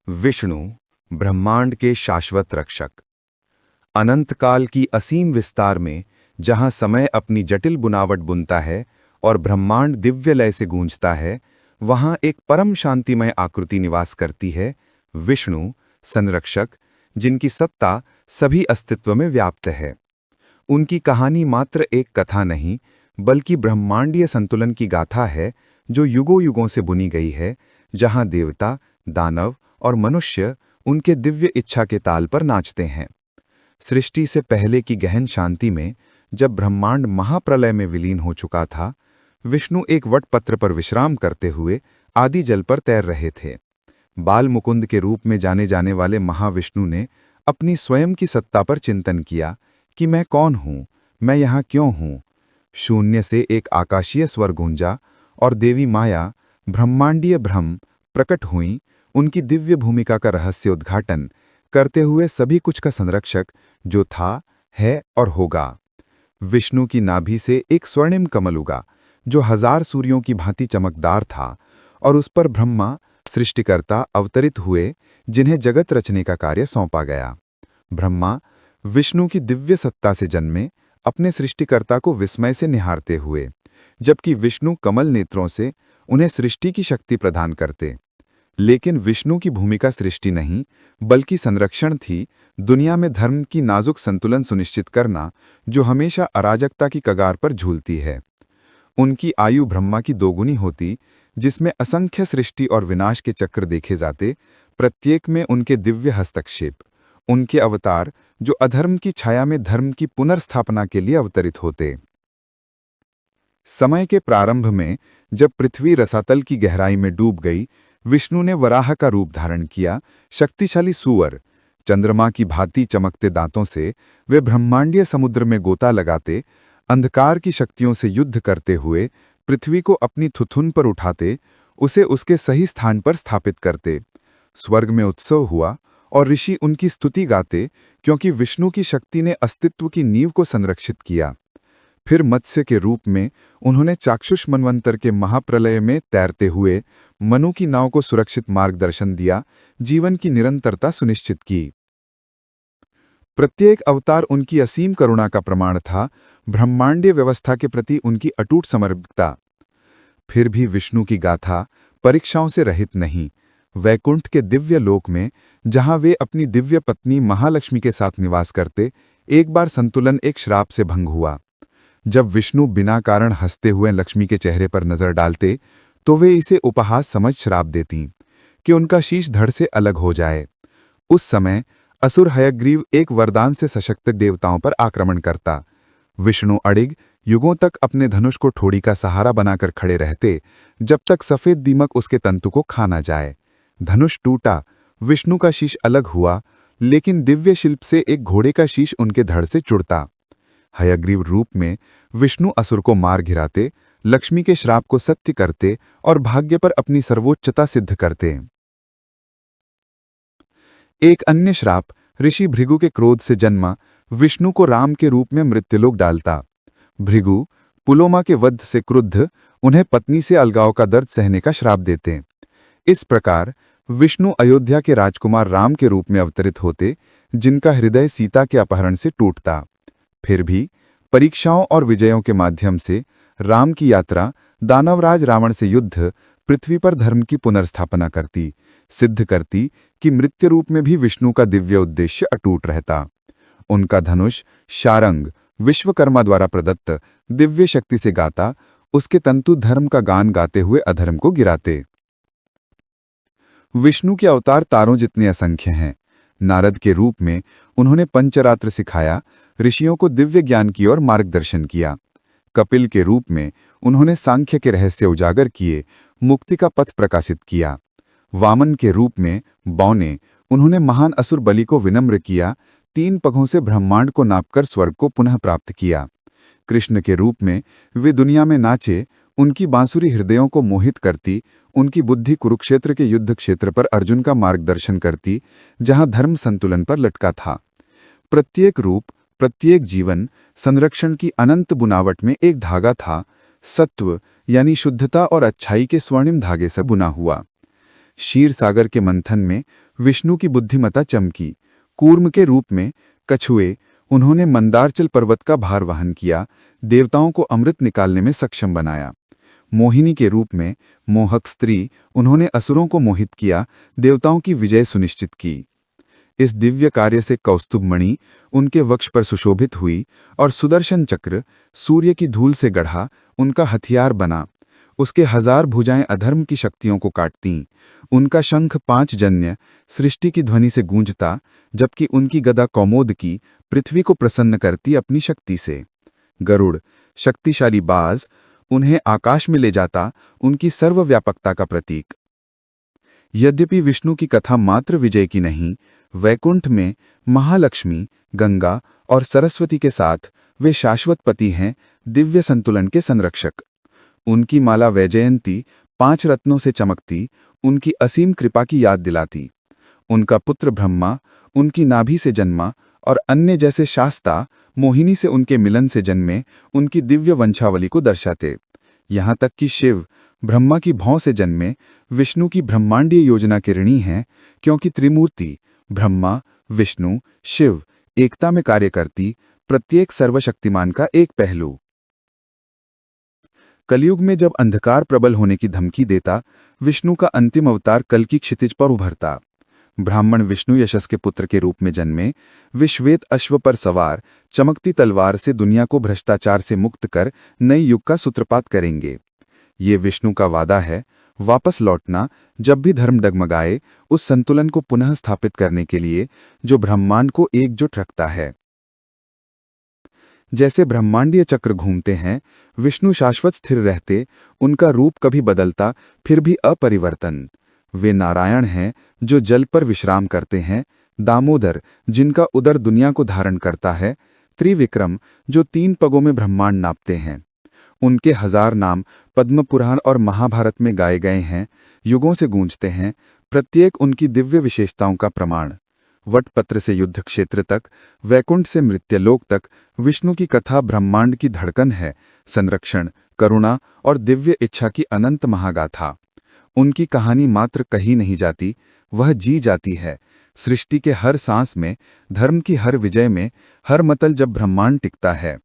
विष्णु, ब्रह्मांड के शाश्वत रक्षक। अनंत काल की असीम विस्तार में, जहां समय अपनी जटिल बुनावट बुनता है और ब्रह्मांड दिव्य लय से गूंजता है, वहां एक परम शांतिमय आकृति निवास करती है, विष्णु, संरक्षक, जिनकी सत्ता सभी अस्तित्व में व्याप्त है। उनकी कहानी मात्र एक कथा नहीं, बल्कि ब्रह्मांडीय संतुलन की गाथा है, जो युगों युगों से बुनी गई है, जहां देवता, दानव और मनुष्य उनके दिव्य इच्छा के ताल पर नाचते हैं। सृष्टि से पहले की गहन शांति में, जब ब्रह्मांड महाप्रलय में विलीन हो चुका था, विष्णु एक वटपत्र पर विश्राम करते हुए आदि जल पर तैर रहे थे। बाल मुकुंद के रूप में जाने जाने वाले महाविष्णु ने अपनी स्वयं की सत्ता पर चिंतन किया कि मैं कौन हूं, मैं यहाँ क्यों हूं। शून्य से एक आकाशीय स्वर गूंजा और देवी माया, ब्रह्मांडीय ब्रह्म, प्रकट हुई, उनकी दिव्य भूमिका का रहस्य उद्घाटन करते हुए सभी कुछ का संरक्षक, जो था, है और होगा। विष्णु की नाभि से एक स्वर्णिम कमल उगा, जो 1000 सूर्यों की भांति चमकदार था, और उस पर ब्रह्मा, सृष्टिकर्ता, अवतरित हुए, जिन्हें जगत रचने का कार्य सौंपा गया। ब्रह्मा विष्णु की दिव्य सत्ता से जन्मे, अपने सृष्टिकर्ता को विस्मय से निहारते हुए, जबकि विष्णु कमल नेत्रों से उन्हें सृष्टि की शक्ति प्रदान करते। लेकिन विष्णु की भूमिका सृष्टि नहीं, बल्कि संरक्षण थी, दुनिया में धर्म की नाजुक संतुलन सुनिश्चित करना, जो हमेशा अराजकता की कगार पर झूलती है। उनकी आयु ब्रह्मा की दोगुनी होती, जिसमें असंख्य सृष्टि और विनाश के चक्र देखे जाते, प्रत्येक में उनके दिव्य हस्तक्षेप, उनके अवतार, जो अधर्म की छाया में धर्म की पुनर्स्थापना के लिए अवतरित होते। समय के प्रारंभ में, जब पृथ्वी रसातल की गहराई में डूब गई, विष्णु ने वराह का रूप धारण किया। शक्तिशाली सूअर, चंद्रमा की भांति चमकते दांतों से वे ब्रह्मांडीय समुद्र में गोता लगाते, अंधकार की शक्तियों से युद्ध करते हुए पृथ्वी को अपनी थुथुन पर उठाते, उसे उसके सही स्थान पर स्थापित करते। स्वर्ग में उत्सव हुआ और ऋषि उनकी स्तुति गाते, क्योंकि विष्णु की शक्ति ने अस्तित्व की नींव को संरक्षित किया। फिर मत्स्य के रूप में उन्होंने चाक्षुष मनवंतर के महाप्रलय में तैरते हुए मनु की नाव को सुरक्षित मार्गदर्शन दिया, जीवन की निरंतरता सुनिश्चित की। प्रत्येक अवतार उनकी असीम करुणा का प्रमाण था, ब्रह्मांडीय व्यवस्था के प्रति उनकी अटूट समर्पितता। फिर भी विष्णु की गाथा परीक्षाओं से रहित नहीं। वैकुंठ के दिव्य लोक में, जहां वे अपनी दिव्य पत्नी महालक्ष्मी के साथ निवास करते, एक बार संतुलन एक श्राप से भंग हुआ। जब विष्णु बिना कारण हंसते हुए लक्ष्मी के चेहरे पर नजर डालते, तो वे इसे उपहास समझ श्राप देतीं कि उनका शीश धड़ से अलग हो जाए। उस समय असुर हयग्रीव एक वरदान से सशक्त देवताओं पर आक्रमण करता। विष्णु अडिग युगों तक अपने धनुष को ठोड़ी का सहारा बनाकर खड़े रहते, जब तक सफेद दीमक उसके तंतु को खा न जाए। धनुष टूटा, विष्णु का शीश अलग हुआ, लेकिन दिव्य शिल्प से एक घोड़े का शीश उनके धड़ से जुड़ता। हयग्रीव रूप में विष्णु असुर को मार गिराते, लक्ष्मी के श्राप को सत्य करते और भाग्य पर अपनी सर्वोच्चता सिद्ध करते। एक अन्य श्राप ऋषि भृगु के क्रोध से जन्मा, विष्णु को राम के रूप में मृत्युलोक डालता। भृगु पुलोमा के वध से क्रुद्ध उन्हें पत्नी से अलगाव का दर्द सहने का श्राप देते। इस प्रकार विष्णु अयोध्या के राजकुमार राम के रूप में अवतरित होते, जिनका हृदय सीता के अपहरण से टूटता। फिर भी परीक्षाओं और विजयों के माध्यम से राम की यात्रा दानवराज रावण से युद्ध पृथ्वी पर धर्म की पुनर्स्थापना करती, सिद्ध करती कि मृत्यु रूप में भी विष्णु का दिव्य उद्देश्य अटूट रहता। उनका धनुष शारंग विश्वकर्मा द्वारा प्रदत्त दिव्य शक्ति से गाता, उसके तंतु धर्म का गान गाते हुए अधर्म को गिराते। विष्णु के अवतार तारों जितने असंख्य हैं। नारद के रूप में उन्होंने पंचरात्र सिखाया, ऋषियों को दिव्य ज्ञान की ओर मार्गदर्शन किया। कपिल के रूप में उन्होंने सांख्य के रहस्य उजागर किए, मुक्ति का पथ प्रकाशित किया। वामन के रूप में बौने उन्होंने महान असुर बलि को विनम्र किया, 3 पगों से ब्रह्मांड को नापकर स्वर्ग को पुनः प्राप्त किया। कृष्ण के रूप में वे दुनिया में नाचे, उनकी बांसुरी हृदयों को मोहित करती, उनकी बुद्धि कुरुक्षेत्र के युद्ध क्षेत्र पर अर्जुन का मार्गदर्शन करती, जहां धर्म संतुलन पर लटका था। प्रत्येक रूप, प्रत्येक जीवन संरक्षण की अनंत बुनावट में एक धागा था, सत्व यानी शुद्धता और अच्छाई के स्वर्णिम धागे से बुना हुआ। क्षीर सागर के मंथन में विष्णु की बुद्धिमत्ता चमकी। कूर्म के रूप में कछुए उन्होंने मंदारचल पर्वत का भार वहन किया, देवताओं को अमृत निकालने में सक्षम बनाया। मोहिनी के रूप में मोहक स्त्री उन्होंने असुरों को मोहित किया, देवताओं की विजय सुनिश्चित की। इस दिव्य कार्य से कौस्तुभ मणि उनके वक्ष पर सुशोभित हुई और सुदर्शन चक्र सूर्य की धूल से गढ़ा उनका हथियार बना। उसके 1000 भुजाएं अधर्म की शक्तियों को काटतीं। उनका शंख 5 जन्य सृष्टि की ध्वनि से गूंजता, जबकि उनकी गदा कौमोद की पृथ्वी को प्रसन्न करती अपनी शक्ति से। गरुड़ शक्तिशाली बाज उन्हें आकाश में ले जाता, उनकी सर्वव्यापकता का प्रतीक। यद्यपि विष्णु की कथा मात्र विजय की नहीं, वैकुंठ में महालक्ष्मी, गंगा और सरस्वती के साथ वे शाश्वत पति हैं, दिव्य संतुलन के संरक्षक। उनकी माला वैजयंती 5 रत्नों से चमकती, उनकी असीम कृपा की याद दिलाती। उनका पुत्र ब्रह्मा उनकी नाभि से जन्मा और अन्य जैसे शास्ता मोहिनी से उनके मिलन से जन्मे उनकी दिव्य वंशावली को दर्शाते। यहाँ तक कि शिव ब्रह्मा की भौं से जन्मे विष्णु की ब्रह्मांडीय योजना के ऋणी हैं, क्योंकि त्रिमूर्ति ब्रह्मा, विष्णु, शिव एकता में कार्य करती, प्रत्येक सर्वशक्तिमान का एक पहलू। कलयुग में जब अंधकार प्रबल होने की धमकी देता, विष्णु का अंतिम अवतार कल की क्षितिज पर उभरता। ब्राह्मण विष्णु यशस के पुत्र के रूप में जन्मे, वे श्वेत अश्व पर सवार चमकती तलवार से दुनिया को भ्रष्टाचार से मुक्त कर नए युग का सूत्रपात करेंगे। ये विष्णु का वादा है, वापस लौटना जब भी धर्म डगमगाए, उस संतुलन को पुनः स्थापित करने के लिए जो ब्रह्मांड को एकजुट रखता है। जैसे ब्रह्मांडीय चक्र घूमते हैं, विष्णु शाश्वत स्थिर रहते, उनका रूप कभी बदलता फिर भी अपरिवर्तन। वे नारायण हैं जो जल पर विश्राम करते हैं, दामोदर जिनका उदर दुनिया को धारण करता है, त्रिविक्रम जो 3 पगों में ब्रह्मांड नापते हैं। उनके 1000 नाम पद्म पुराण और महाभारत में गाए गए हैं, युगों से गूंजते हैं, प्रत्येक उनकी दिव्य विशेषताओं का प्रमाण। वटपत्र से युद्ध क्षेत्र तक, वैकुंठ से मृत्यलोक तक विष्णु की कथा ब्रह्मांड की धड़कन है, संरक्षण, करुणा और दिव्य इच्छा की अनंत महागाथा। उनकी कहानी मात्र कही नहीं जाती, वह जी जाती है। सृष्टि के हर सांस में, धर्म की हर विजय में, हर मतल जब ब्रह्मांड टिकता है।